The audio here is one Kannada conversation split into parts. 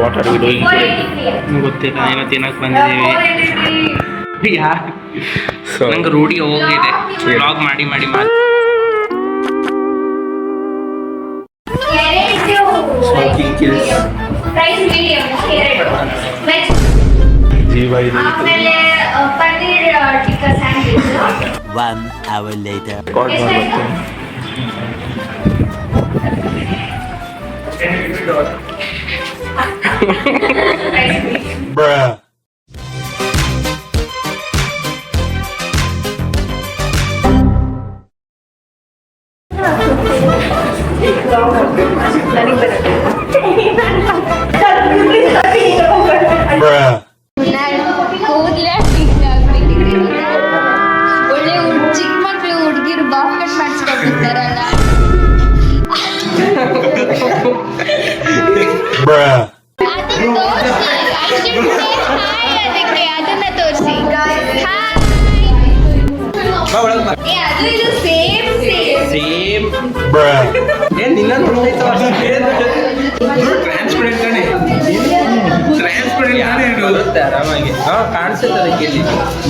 ವಾಟ್ ಆರ್ ವಿ ಡೂಯಿಂಗ್ ಗೊತ್ತಿಲ್ಲ, ಏನೋ ತಿನ್ನಕ್ಕೆ ಬಂದಿದ್ದೀವಿ. ನಂಗೆ ರೂಢಿ ಹೋಗಿದೆ ವ್ಲಾಗ್ ಮಾಡಿ ಮಾಡಿ ಮಾಡಿ. One hour later. Bruh. Bruh. ಒಳ್ಳೆ ಚಿಕ್ಕ ಮಕ್ಳು ಹುಡುಗಿರು ಬಾಫ್ ಕಟ್ ಮಾಡಿಸ್ಕೊಂಡಿರ್ತಾರಲ್ಲ. Bruh. ಅದನ್ನ ತೋರಿಸಿ. ಅದು ಇದು ಸೇಮ್ ಸೇಮ್. Bruh. ಟ್ರಾನ್ಸ್ಪರೆಂಟ್ ಕಣೆ, ಟ್ರಾನ್ಸ್ಪರೆಂಟ್ ಆರಾಮಾಗಿ ಕಾಣಿಸುತ್ತೆ ಅದಕ್ಕೆ.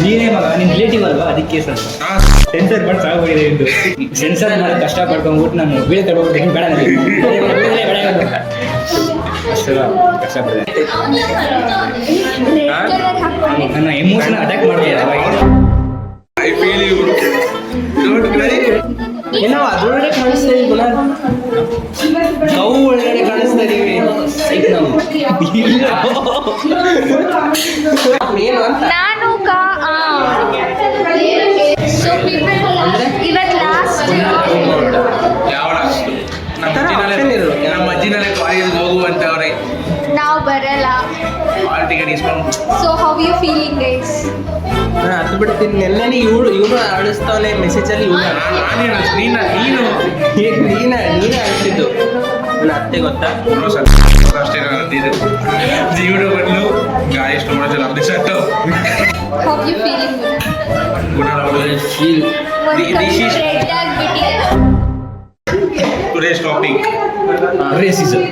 ನೀನೇ ಮಗ ನಿನ್ ರಿಲೇಟಿವ್ ಅಲ್ವಾ, ಅದಕ್ಕೆ ಸ್ವಲ್ಪ ಸೆನ್ಸರ್ ಮಾಡಿ ಸಾಗೋಗಿದೆ ಇದು. ಸೆನ್ಸರ್ ಮಾಡಿ ಕಷ್ಟ ಪಡ್ಕೊಂಡ್ಬಿಟ್ಟು ನಾನು ಬೀಳ ತಗೊಂಡ್ಬಿಟ್ಟು ಬೇಡ ಕಷ್ಟಪಡಿದೆ. ನನ್ನ ಎಮೋಷನ್ ಅಟ್ಯಾಕ್ ಮಾಡ್ತೀಯ I feel you. Don't cry. ಏನೋ ಅದರೊಳಗಡೆ ಕಾಣಿಸ್ತಾ ಇದೀವಿ ಗುಣ, ನಾವು ಒಳಗಡೆ ಕಾಣಿಸ್ತಾ ಇದೀವಿ. ಏನು ಅಂತ ನಾನು ಸೊ ಪೀಪಲ್ ಇವತ್ತು ಲಾಸ್ಟ್ ಯಾವ ಲಾಸ್ಟ್? ನಮ್ಮ ಅಜ್ಜಿನಲ್ಲೇ ಕಾಲೇಜ್ಗೆ ಹೋಗುವಂತವ್ರೆ, ನಾವು ಬರಲ್ಲ. ಹಾಲ್ ಟಿಕೆಟ್ ಇಸ್ಕೊಂಡು. So how you feeling guys? ಹತ್ತು ಬಿಡ್ತೀನಿ. ನೆನ್ನೆ ಇವನು ಆಡಿಸ್ತಾವನೆ ಮೆಸೇಜಲ್ಲಿ. ನೀನೇ ಆಡಿಸಿದ್ದು ನನ್ನ ಅತ್ತೆ ಗೊತ್ತಾ? ಅಷ್ಟೇ ಜೀವನ ಬಂದು ಎಷ್ಟು ಮಾಡೋದಿಲ್ಲ ಅಪ್ಡೇಟ್ ಆಯ್ತು. How you feeling? ರೆಡ್ ಆಗಿಬಿಟ್ಟಿದೆ. Today's topic racism.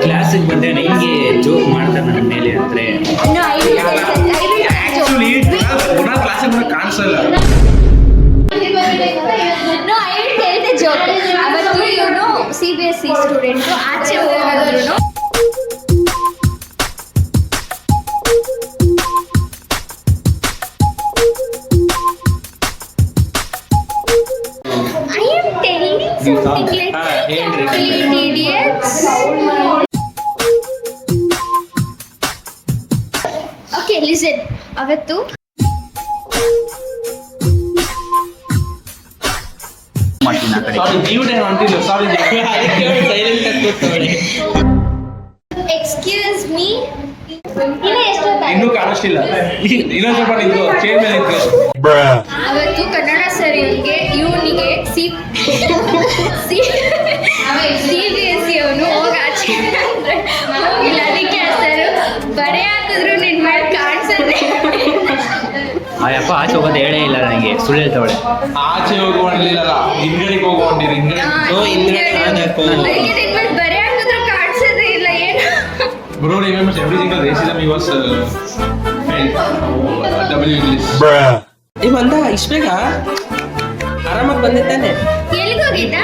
ಕ್ಲಾಸಿಗೆ ಬಂದೆ ಹಿಂಗೆ ಜೋಕ್ ಮಾಡ್ತಾರೆ ನನ್ನ ಮೇಲೆ ಅಂದರೆ ಆಕ್ಚುಲಿ ಕ್ಲಾಸಿಗೆ ಕಾಣಿಸಲ್ಲ. ಅವತ್ತು ಇವನು CBSE ಸ್ಟೂಡೆಂಟು ಆಚೆ ಹೋಗೋದ್ರು ಓಕೆ ಲಿಸನ್. ಅವತ್ತು ಎಕ್ಸ್ಕ್ಯೂಸ್ ಮೀ, ಇನ್ನೂ ಕಾಣಿಸ್ತಿಲ್ಲ, ಇನ್ನೊಂದು ಸ್ವಲ್ಪ ನಿಂತು ಚೇರ್ ಮೇಲೆ ನಿಂತು. ಅವತ್ತು ಕನ್ನಡ ಸರ್ ಇವನಿಗೆ CBSE ಅವನು ಹೋಗಿ ಆಚೆ ಹೋಗಿಲ್ಲ, ಅದಕ್ಕೆ ಸರ್ ಬರೆ ಹಾಕಿದ್ರು ನಿನ್ ಮಾಡಿ ಕಾಣಿಸುತ್ತೆ. ಆಯಪ್ಪ ಆಚೆ ಹೋಗೋದು ಹೇಳೇ ಇಲ್ಲ ನನಗೆ, ಸುಳ್ಳು ಹೇಳ್ತಾವಳೆ. ಆಚೆ ಹೋಗುವಂಡಿಲ್ಲ, ಹಿಂದ್ಗಡೆಗೆ ಹೋಗುವಂಡಿರಿ. ಅದಕ್ಕೆ ನಿನ್ ಮಾಡಿ ಬರೆ ಹಾಕಿದ್ರು ಕಾಣಿಸೋದೇ ಇಲ್ಲ. ಏನು Bro remembers every single racism he was W English. ಈ ಬಂದ ಇಷ್ಟ ಬೇಗ ಆರಾಮಾಗಿ ಬಂದಿದ್ದಾನೆ. ಎಲ್ಲಿಗೆ ಹೋಗಿದ್ದ?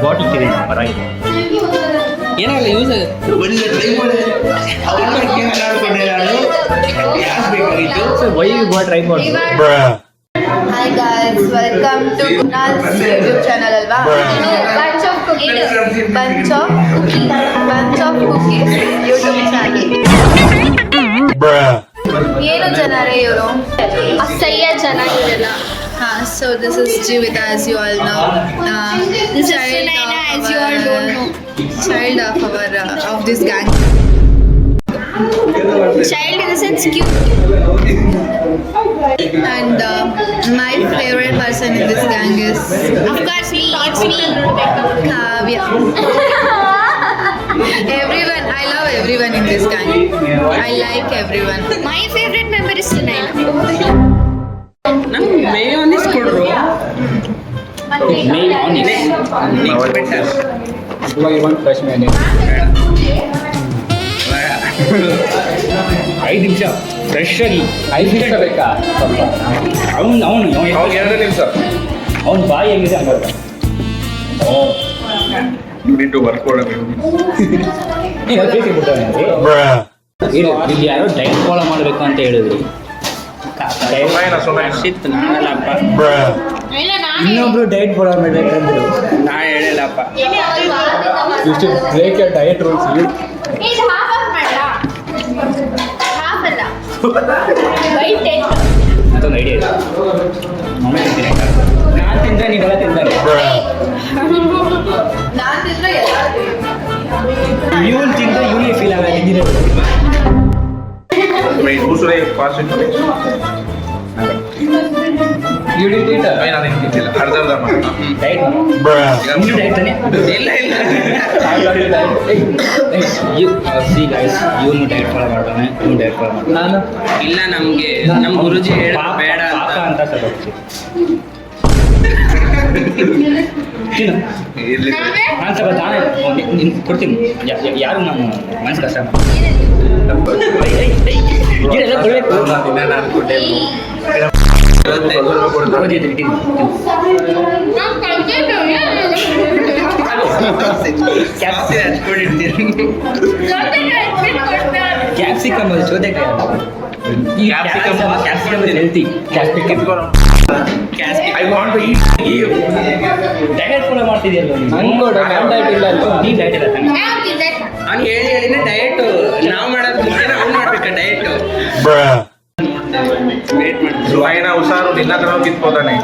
ಬಾಟಲ್ ತಿರಿ ಪರವಾಗಿಲ್ಲ, ಏನಾಗಲ್ಲ ಯೂಸ್ ಆಗುತ್ತೆ. ವೈ ಗಾಟ್ ಟ್ರೈ ಮಾಡಿ. Hi guys, welcome to Kunal's YouTube channel alva. Bunch of cookies YouTube channel. ಏನು ಜನರೇ ಇವರು ಅಸಹ್ಯ ಜನ ಇವರೆಲ್ಲ. So this is Jivita, as you all know. This is Sunaina, as you all don't know. Child of this gang. Child in the sense cute. And my favorite person in this gang is, Of course me, it's me. Kavya. Everyone, I love everyone in this gang. I like everyone. My favorite member is Sunaina. ನಂಗೆ ಮೇಯೋನಿಸ್ ಕೊಡ್ರು. ಮೇಲ್ ಆನಿಸ್ ಇವಾಗ ಒಂದು ಫ್ರೆಶ್ ಮೇಲೆ 5 ನಿಮಿಷ ಫ್ರೆಶ್ ಆಗಿ 5 ನಿಮಿಷ ಬೇಕಾ ಅವನು 2 ನಿಮಿಷ ಅವ್ನ ಬಾಯಿ ಹೆಂಗಿದೆ ಹಂಗಾಗ ಬಿಟ್ಟು ಬರ್ಕೊಡಬೇಕು Bruh. ಇಲ್ಲಿ ಯಾರೋ ಡಯಟ್ ಫಾಲೋ ಮಾಡಬೇಕು ಅಂತ ಹೇಳಿದ್ರು ಹರ್ಷಿತ್ ನಾನಲ್ಲಪ್ಪ. Bruh. ಇನ್ನೊಬ್ರು ಡಯಟ್ ಫಾಲೋ ಮಾಡ್ಬೇಕಂದ್ರು ನಾ ಹೇಳಿಲ್ಲಪ್ಪ. ಬ್ರೇಕ್ ಡಯಟ್ ರೂಲ್ಸ್ ಅದೊಂದು ಐಡಿಯಾ ಇದೆ ಮಮ್ಮಿ ತಿಂತೀನಿ ನಾನು ತಿಂದ್ರೆ ನೀವೆಲ್ಲ ತಿಂತಾರೆ Bruh. ನಾನ್ ತಿಂದ್ರೆ ಎಲ್ಲರೂ ಇವನು ತಿಂದ್ರೆ ಇವನಿಗೆ ಫೀಲ್ ಆಗಲ್ಲ ಹಿಂದಿನ दूसरे पास ನಾನು ತಿಂತಿಲ್ಲ ಅರ್ಧ ಡಯಟ್ Bruh. ನೀನು ಡಯಟ್ ತಾನೆ ಇಲ್ಲ ಇಲ್ಲ ಸಿ ಗೈಸ್ ಇವನು ಡಯಟ್ ಫಾಲೋ ಮಾಡ್ತಾನೆ ಇವನು ಡಯಟ್ ಫಾಲೋ ಮಾಡ್ತಾನೆ ನಾನು ಇಲ್ಲ ನಮ್ಗೆ ನಮ್ ಗುರುಜಿ ಹೇಳ ಬೇಡ ಪಾಪ ಅಂತ. ಅಂತ ಸ್ವಲ್ಪ ತಿನ್ನು ಇರ್ಲಿ ನಾನು ಸ್ವಲ್ಪ ತಾನೇ ಕೊಡ್ತೀನಿ ಯಾರು ನಾನು ಮನಸ್ಸು ಕಷ್ಟ ಇದೆಲ್ಲ ಕೊಡಬೇಕು ಜಾಸ್ತಿ ಹಚ್ಕೊಂಡಿರ್ತೀರಿ. ಕ್ಯಾಪ್ಸಿಕಮ್ ಅದು ಸೌತೆಕಾಯಿ ಈ capsicum healthy capsicum I want to eat diet follow ಮಾಡ್ತಿದ್ಯಲ್ಲ ಡಯಟ್ ಇಲ್ಲ ನೀ ಡಯಟ್ ಇಲ್ಲ ತಾನೆ ಅವ್ನು ಹೇಳಿ ಹೇಳಿನೇ ಡಯಟ್ ನಾವ್ ಮಾಡೋದ್ ಮುಂಚೆನ ಅವ್ನು ಮಾಡ್ಬೇಕ ಡಯಟ್. Bruh. ವೇಟ್ ಮಾಡ್ತೀವಿ. ಸುವಾಯಿನ ಹುಷಾರು ನಿನ್ನ ಹತ್ರ ಕಿತ್ಕೋತಾನೆ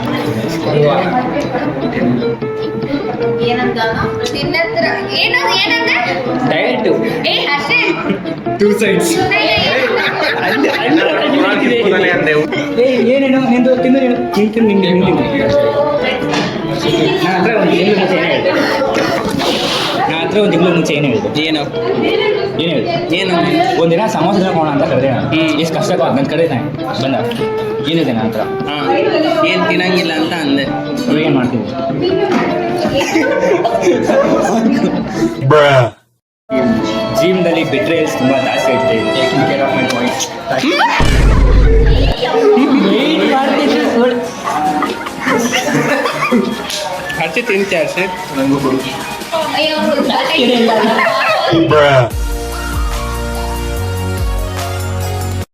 ನಿನ್ನತ್ರ ಏನಂದ್ರೆ ಡಯಟ್ ಏ ಹರ್ಷಿತ್ 2 ಸೈಡ್ಸ್ ಅಂದೆ ಏನೇನು ನಿಂದು ತಿಂದು ನೀನು ತಿಂತೀನಿ ನಿಂಗೆ ತಿಂತೀನಿ ನನ್ನ ಹತ್ರ ಒಂದು ತಿಂಗಳು ಮುಂಚೆ ಏನು ಹೇಳಿದೆ ಏನು ಏನು ಹೇಳಿದೆ ಏನು ಒಂದಿನ ಸಮೋಸ ತಿನ್ನೋಣ ಅಂತ ಕರೆದೆ ನಾನು ಹ್ಮ್. ಎಷ್ಟು ಕಷ್ಟ ನನ್ನ ಕಡೆ ಬಂದ ಏನಿದೆ ನನ್ನ ಹತ್ರ ಹಾ ಏನ್ ತಿನ್ನಂಗಿಲ್ಲ ಅಂತ ಅಂದೆ. ಏನು ಮಾಡ್ತೀನಿ Bruh. ಜೀವನದಲ್ಲಿ ಬಿಟ್ರೇಲ್ಸ್ ತುಂಬ ಜಾಸ್ತಿ ಆಗ್ತಾ ಇದೆ taking care of my voice Harshit ತಿಂತೆ ಹರ್ಷಿತ್ ನನಗೂ ಕೊಡು ಅಯ್ಯೋ Bruh.